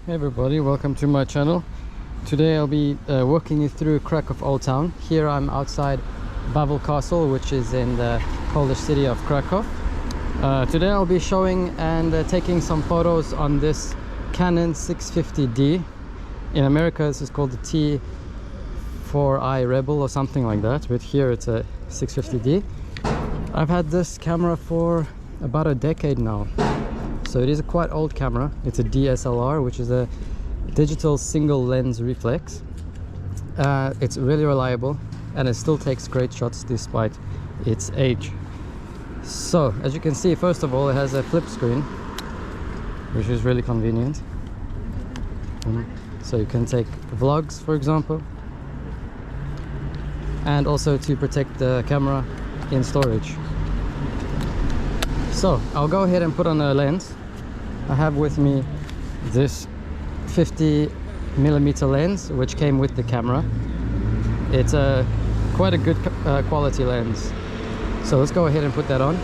Hey everybody, welcome to my channel. Today I'll be walking you through Krakow Old Town. Here I'm outside Wawel Castle, which is in the Polish city of Krakow. Today I'll be showing and taking some photos on this Canon 650D. In America this is called the T4i Rebel or something like that, but here it's a 650D. I've had this camera for about a decade now. So it is a quite old camera. It's a DSLR, which is a digital single lens reflex. It's really reliable and it still takes great shots despite its age. So as you can see, first of all, it has a flip screen, which is really convenient. So you can take vlogs, for example, and also to protect the camera in storage. So I'll go ahead and put on a lens. I have with me this 50mm lens, which came with the camera. It's quite a good quality lens. So let's go ahead and put that on.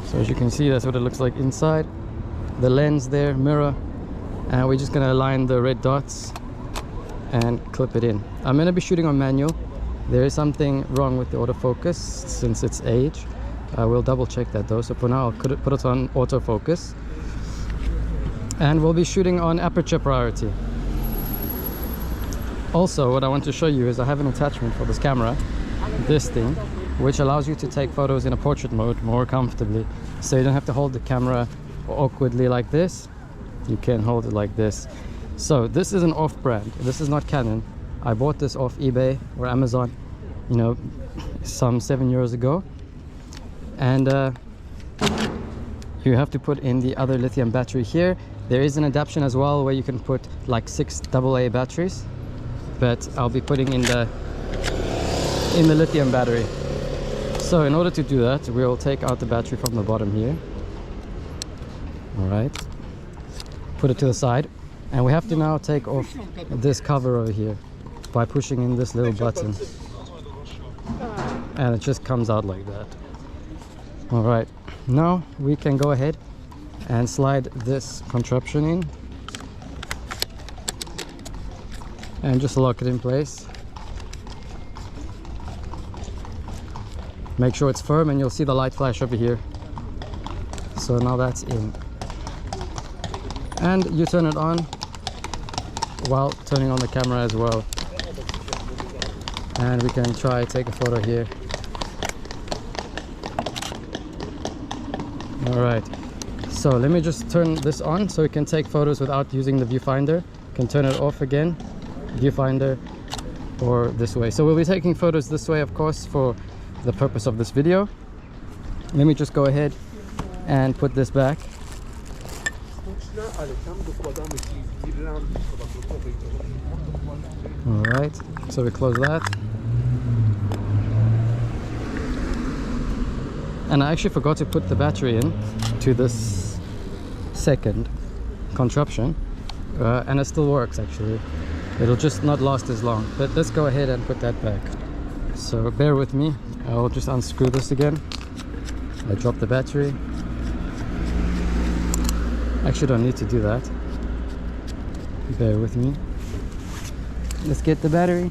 So as you can see, that's what it looks like inside. The lens there, mirror, and we're just gonna align the red dots and clip it in. I'm gonna be shooting on manual. There is something wrong with the autofocus since its age. We'll double check that though. So for now I'll put it on autofocus. And we'll be shooting on aperture priority. Also, what I want to show you is I have an attachment for this camera, this thing, which allows you to take photos in a portrait mode more comfortably. So you don't have to hold the camera awkwardly like this. You can hold it like this. So this is an off-brand. This is not Canon. I bought this off eBay or Amazon, you know, some 7 years ago. And you have to put in the other lithium battery here. There is an adaptation as well where you can put like 6 AA batteries, but I'll be putting in the lithium battery. So in order to do that, we'll take out the battery from the bottom here. All right, put it to the side, and we have to now take off this cover over here by pushing in this little button, and it just comes out like that. All right, now we can go ahead and slide this contraption in and just lock it in place. Make sure it's firm, and you'll see the light flash over here. So now that's in, and you turn it on while turning on the camera as well. And we can try take a photo here. All right, so let me just turn this on so we can take photos without using the viewfinder. You can turn it off again, viewfinder, or this way. So we'll be taking photos this way, of course, for the purpose of this video. Let me just go ahead and put this back. All right, so we close that. And I actually forgot to put the battery in to this second contraption, and it still works actually. It'll just not last as long, but let's go ahead and put that back. So bear with me, I'll just unscrew this again. I dropped the battery. Actually don't need to do that. Bear with me. Let's get the battery.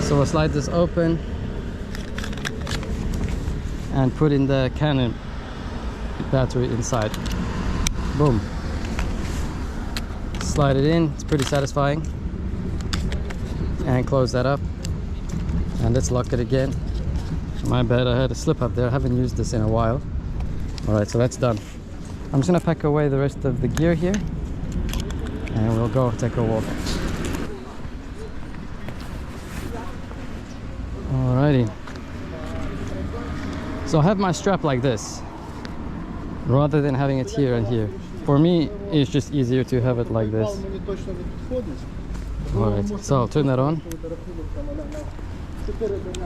So we'll slide this open and put in the Canon battery inside. Boom. Slide it in, it's pretty satisfying. And close that up. And let's lock it again. My bad, I had a slip up there. I haven't used this in a while. All right, so that's done. I'm just gonna pack away the rest of the gear here, and we'll go take a walk. Alrighty. So I have my strap like this, rather than having it here and here. For me, it's just easier to have it like this. Alright, so I'll turn that on.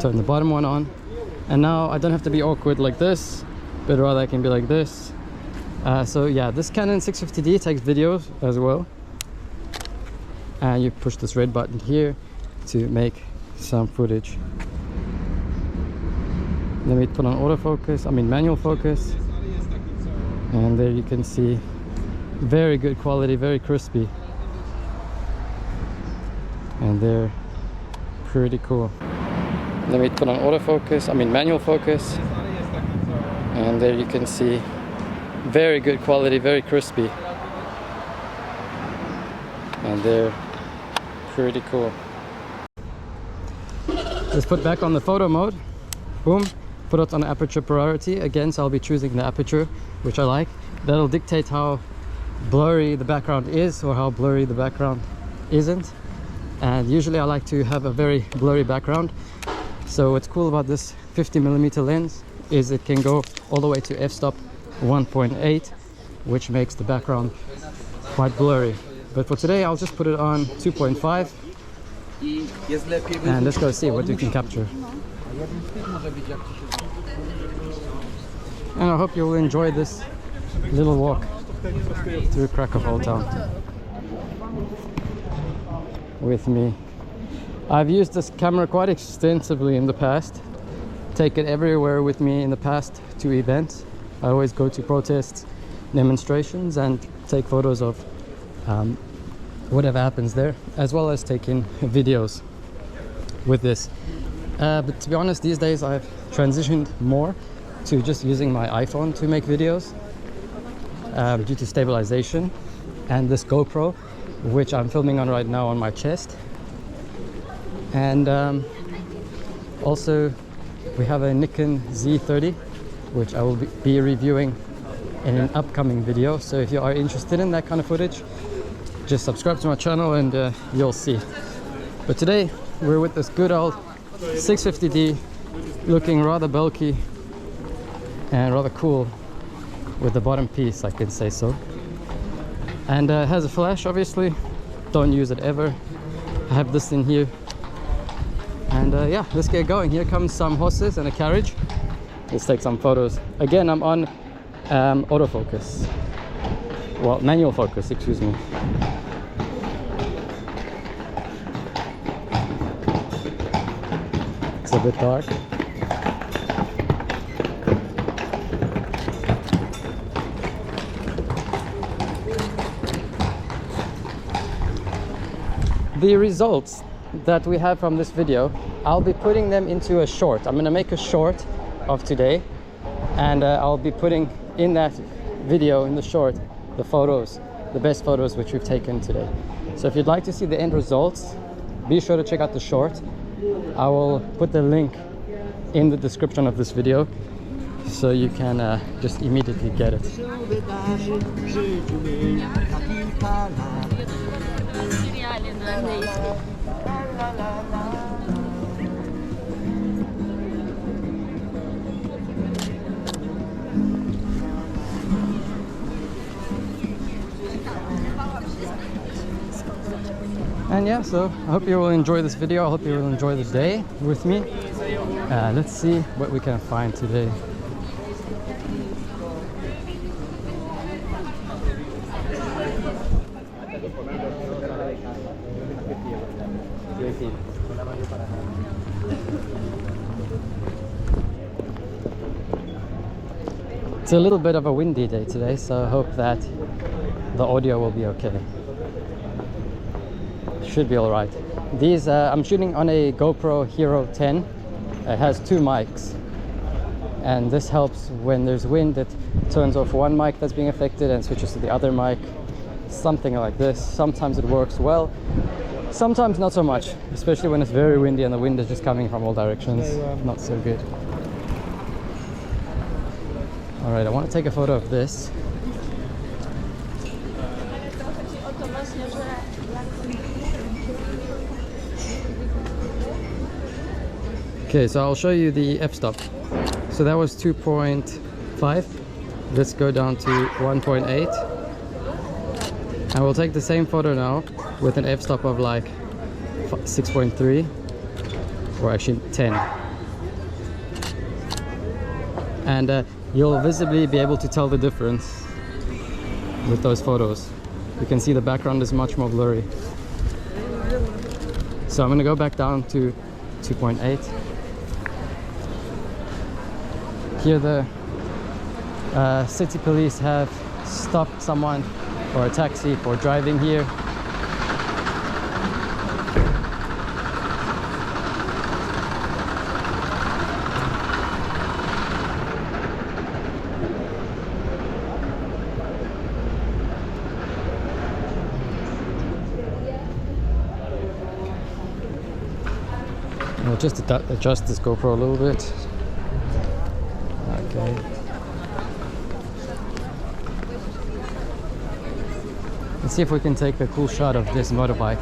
Turn the bottom one on. And now I don't have to be awkward like this, but rather I can be like this. So yeah, this Canon 650D takes videos as well. And you push this red button here to make some footage. Then we put on autofocus, manual focus. And there you can see very good quality, very crispy. And they're pretty cool. Then we put on autofocus, manual focus. And there you can see very good quality, very crispy. And they're pretty cool. Let's put back on the photo mode. Boom. Put it on aperture priority again, so I'll be choosing the aperture, which I like. That'll dictate how blurry the background is or how blurry the background isn't. And usually I like to have a very blurry background. So what's cool about this 50mm lens is it can go all the way to f-stop 1.8, which makes the background quite blurry. But for today I'll just put it on 2.5 and let's go see what we can capture. And I hope you will enjoy this little walk through Krakow Old Town with me. I've used this camera quite extensively in the past, take it everywhere with me in the past to events. I always go to protests, demonstrations, and take photos of whatever happens there, as well as taking videos with this. But to be honest, these days I've transitioned more to just using my iPhone to make videos due to stabilization, and this GoPro, which I'm filming on right now on my chest. And also we have a Nikon Z30, which I will be reviewing in an upcoming video. So if you are interested in that kind of footage, just subscribe to my channel and you'll see. But today we're with this good old 650D, looking rather bulky and rather cool with the bottom piece, I can say so. And has a flash, obviously. Don't use it ever. I have this in here. And yeah, let's get going. Here comes some horses and a carriage. Let's take some photos. Again, I'm on autofocus. Well, manual focus, excuse me. It's a bit dark. The results that we have from this video, I'll be putting them into a short. I'm gonna make a short of today, and I'll be putting in that video, in the short, the photos, the best photos which we've taken today. So if you'd like to see the end results, be sure to check out the short. I will put the link in the description of this video so you can just immediately get it. And yeah, so I hope you will enjoy this video. I hope you will enjoy the day with me. Let's see what we can find today. It's a little bit of a windy day today, so I hope that the audio will be okay. Should be all right. These I'm shooting on a GoPro Hero 10. It has 2 mics, and this helps when there's wind. It turns off one mic that's being affected and switches to the other mic, something like this. Sometimes it works well, sometimes not so much, especially when it's very windy and the wind is just coming from all directions. Not so good. All right, I want to take a photo of this. Okay, so I'll show you the f-stop. So that was 2.5. Let's go down to 1.8. And we'll take the same photo now with an f-stop of like 6.3, or actually 10. And you'll visibly be able to tell the difference with those photos. You can see the background is much more blurry. So I'm going to go back down to 2.8. Here the city police have stopped someone or a taxi for driving here. I'll just adjust this GoPro a little bit. Okay. Let's see if we can take a cool shot of this motorbike.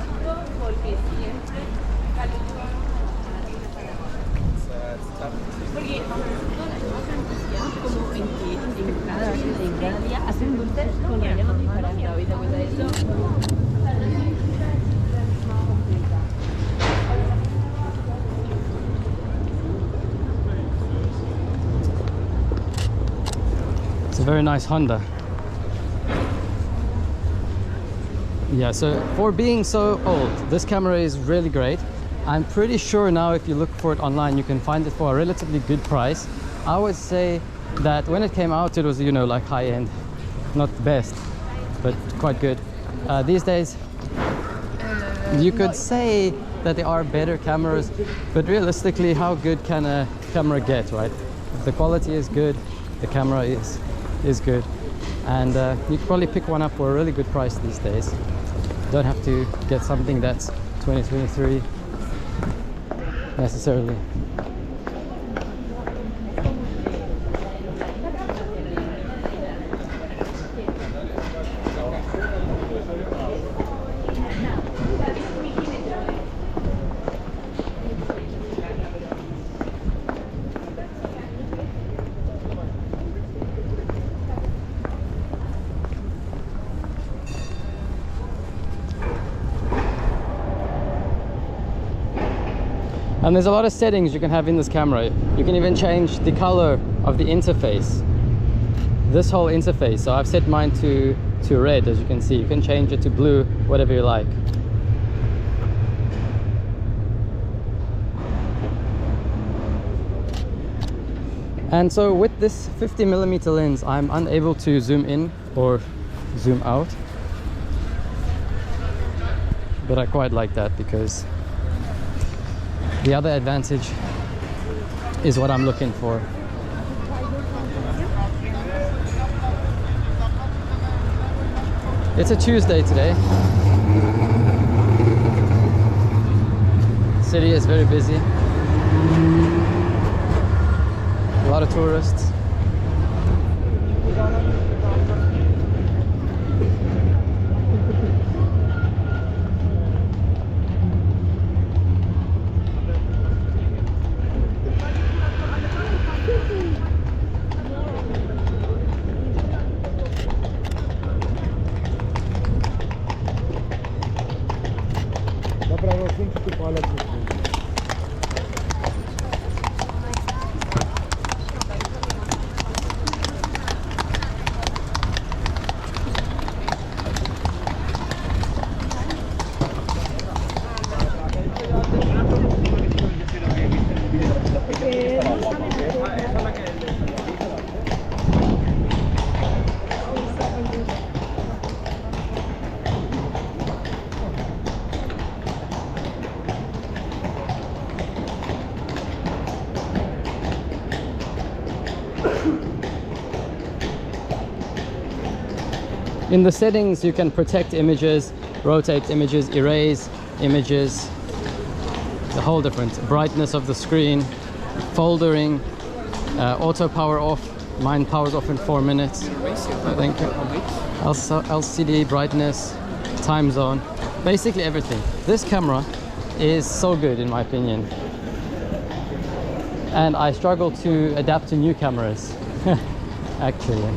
It's a very nice Honda. Yeah, so for being so old, this camera is really great. I'm pretty sure now if you look for it online, you can find it for a relatively good price. I would say that when it came out, it was, you know, like high-end, not the best, but quite good. These days, you could say that there are better cameras, but realistically, how good can a camera get, right? If the quality is good, the camera is good, and you can probably pick one up for a really good price these days. Don't have to get something that's 2023 necessarily. And there's a lot of settings you can have in this camera. You can even change the color of the interface. This whole interface. So I've set mine to red, as you can see. You can change it to blue, whatever you like. And so with this 50mm lens, I'm unable to zoom in or zoom out. But I quite like that because the other advantage is what I'm looking for. It's a Tuesday today. The city is very busy. A lot of tourists. In the settings, you can protect images, rotate images, erase images, the whole different brightness of the screen, foldering, auto power off. Mine powers off in 4 minutes. Thank you. LCD brightness, time zone, basically everything. This camera is so good in my opinion, and I struggle to adapt to new cameras actually.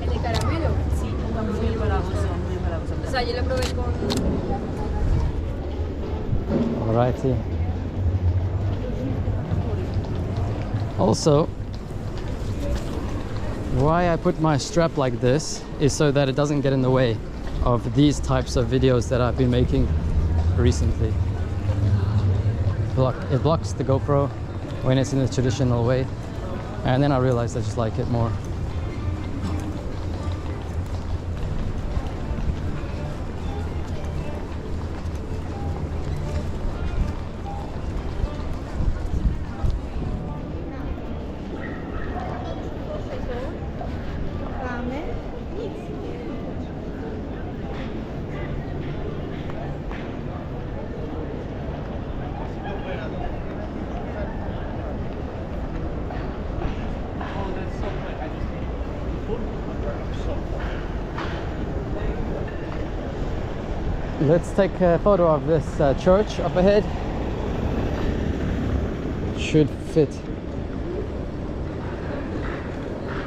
¿El de caramelo? Sí, muy balagoso, muy balagoso. O sea, yo lo probé con... Alrighty. Also, why I put my strap like this is so that it doesn't get in the way of these types of videos that I've been making recently. It blocks the GoPro when it's in the traditional way, and then I realized I just like it more. Let's take a photo of this church up ahead. Should fit.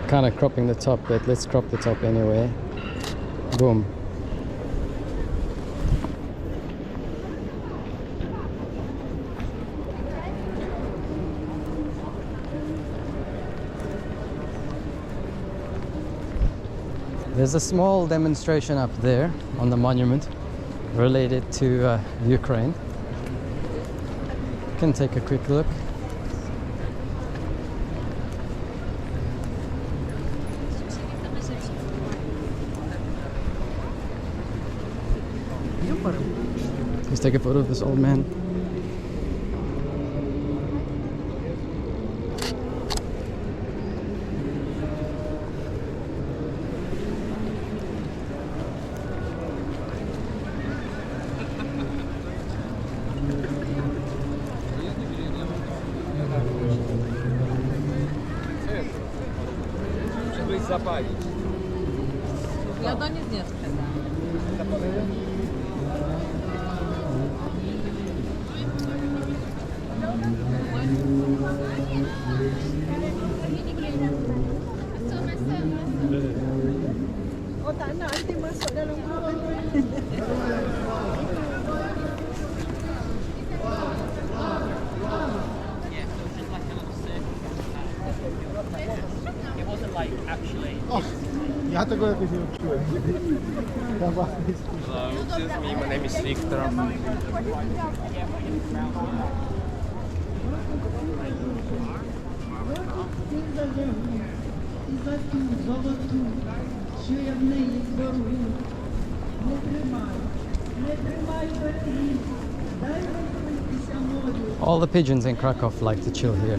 Kind of cropping the top, but let's crop the top anyway. Boom. There's a small demonstration up there on the monument related to Ukraine. You can take a quick look. Let's take a photo of this old man. Ja do nic nie sprzedam. Ja tego jakoś nie uczyłem. Hello, this is me. My name is Victor. All the pigeons in Krakow like to chill here.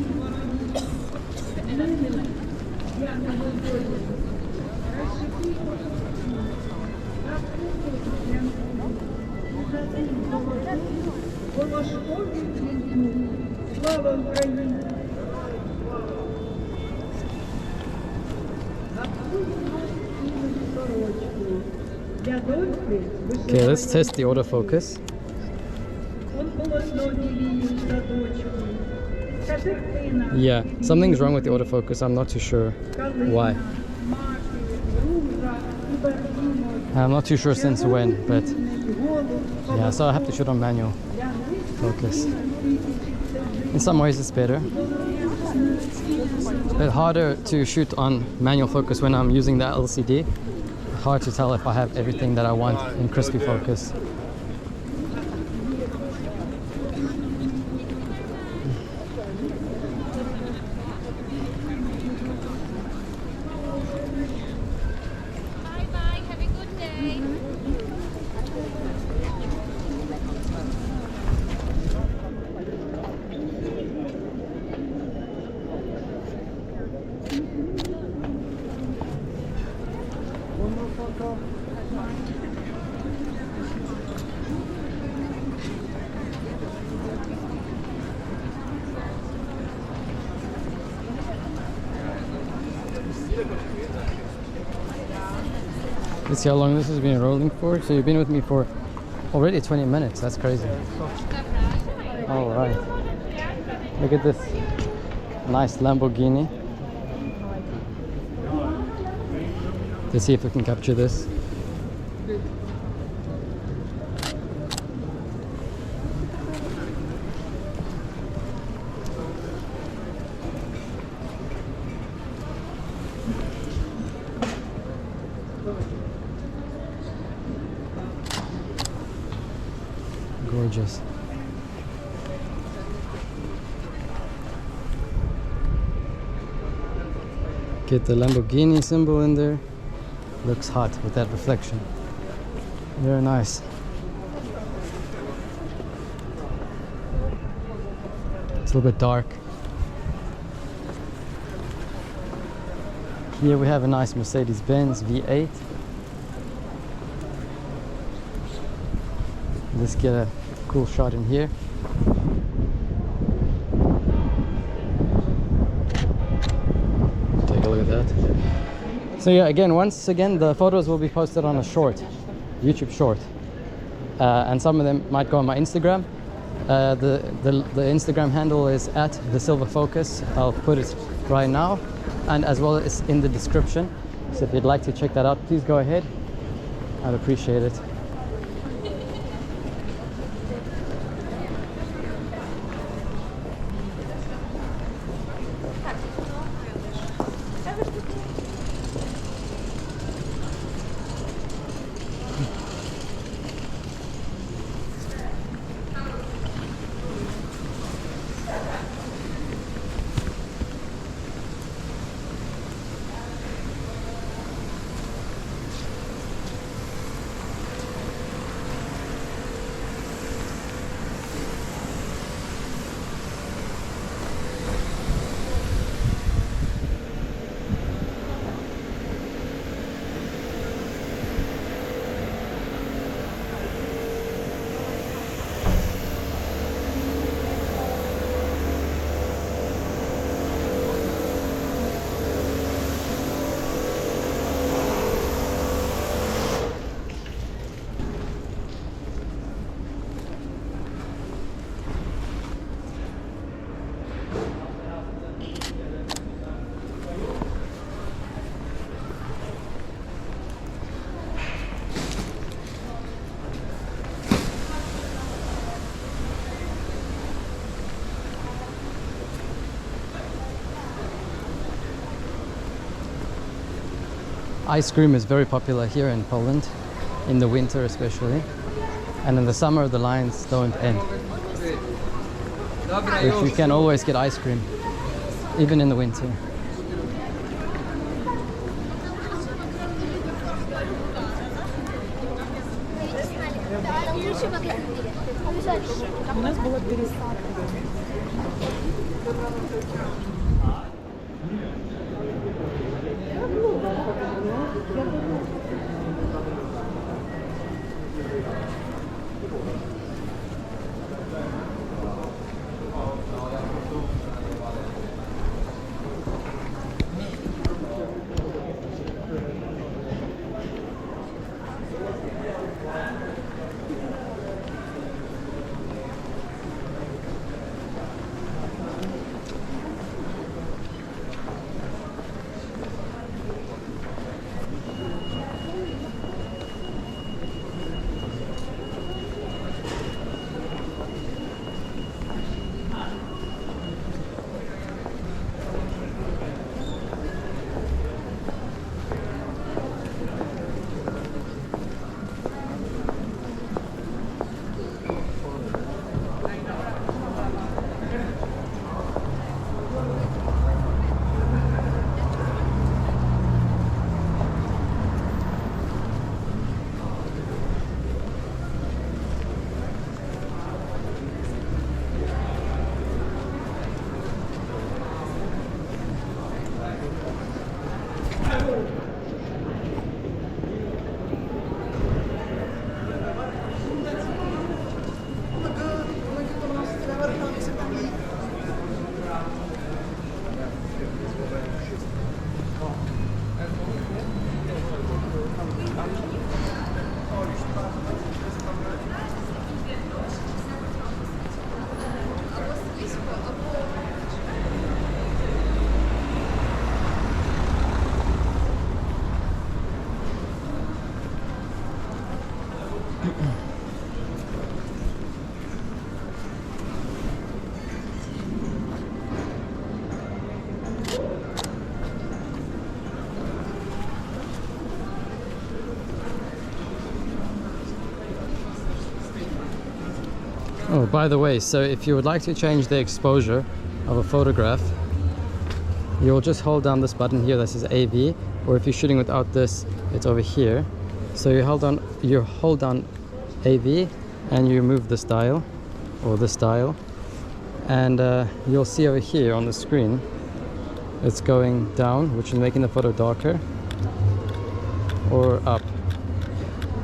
Okay, let's test the autofocus. Yeah, something's wrong with the autofocus. I'm not too sure why. I'm not too sure since when, but yeah, so I have to shoot on manual focus. In some ways it's better. It's a bit harder to shoot on manual focus when I'm using that LCD. Hard to tell if I have everything that I want in crispy focus. Let's see how long this has been rolling for. So you've been with me for already 20 minutes. That's crazy. All right. Look at this nice Lamborghini. Let's see if we can capture this. Gorgeous. Get the Lamborghini symbol in there. Looks hot with that reflection. Very nice. It's a little bit dark. Here we have a nice Mercedes-Benz V8. Let's get a cool shot in here. Take a look at that. So yeah, once again, the photos will be posted on a short, YouTube short. And some of them might go on my Instagram. The Instagram handle is @thesilvafocus. I'll put it right now, and as well as in the description. So if you'd like to check that out, please go ahead. I'd appreciate it. Ice cream is very popular here in Poland, in the winter especially, and in the summer the lines don't end. But you can always get ice cream, even in the winter. Oh, by the way, so if you would like to change the exposure of a photograph, you'll just hold down this button here that says AV, or if you're shooting without this, it's over here. So you hold down AV and you move this dial or this dial, and you'll see over here on the screen it's going down, which is making the photo darker, or up.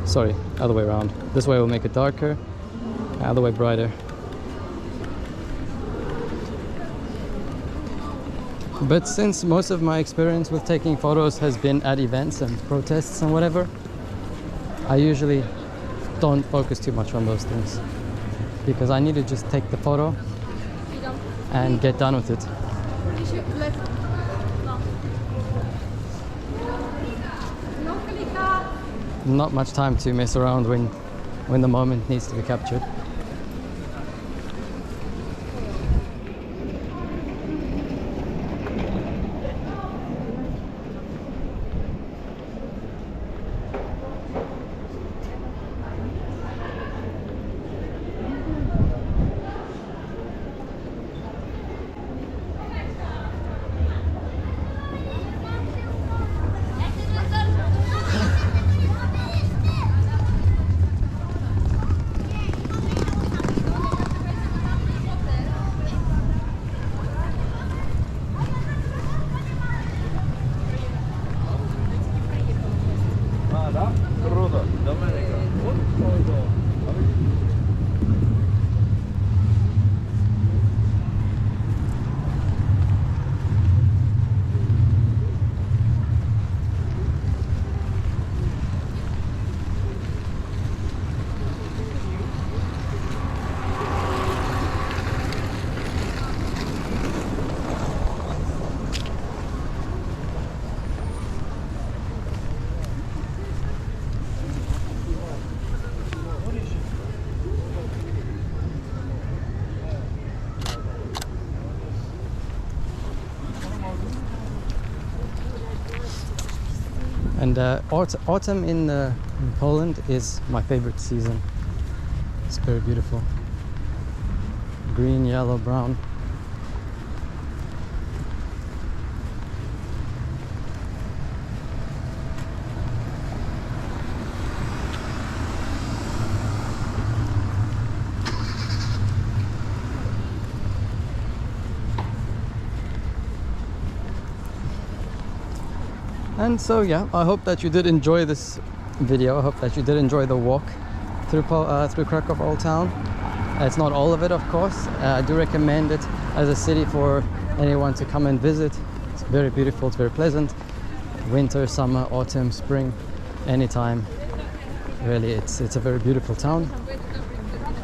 Sorry, other way around. This way will make it darker, other way brighter. But since most of my experience with taking photos has been at events and protests and whatever, I usually don't focus too much on those things, because I need to just take the photo and get done with it. Not much time to mess around when the moment needs to be captured. And autumn in Poland is my favorite season. It's very beautiful. Green, yellow, brown. And so yeah, I hope that you did enjoy this video. I hope that you did enjoy the walk through Krakow Old Town. It's not all of it, of course. I do recommend it as a city for anyone to come and visit. It's very beautiful, it's very pleasant. Winter, summer, autumn, spring, anytime. Really, it's a very beautiful town.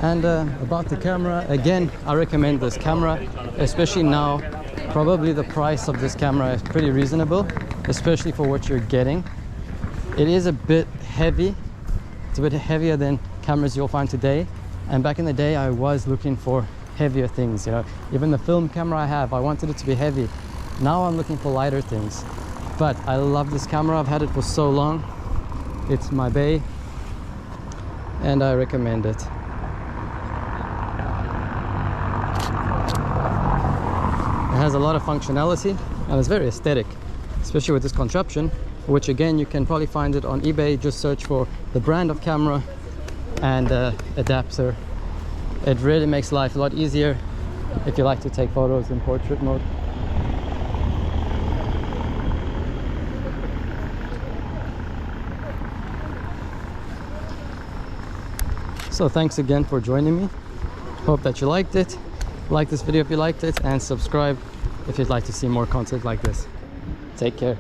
And about the camera, again, I recommend this camera, especially now. Probably the price of this camera is pretty reasonable, especially for what you're getting. It is a bit heavy. It's a bit heavier than cameras you'll find today. And back in the day, I was looking for heavier things, you know. Even the film camera I have, I wanted it to be heavy. Now I'm looking for lighter things. But I love this camera. I've had it for so long. It's my bae, and I recommend it. It has a lot of functionality and it's very aesthetic, especially with this contraption, which again you can probably find it on eBay. Just search for the brand of camera and adapter. It really makes life a lot easier if you like to take photos in portrait mode. So thanks again for joining me. Hope that you liked it. Like this video if you liked it, and subscribe if you'd like to see more content like this. Take care.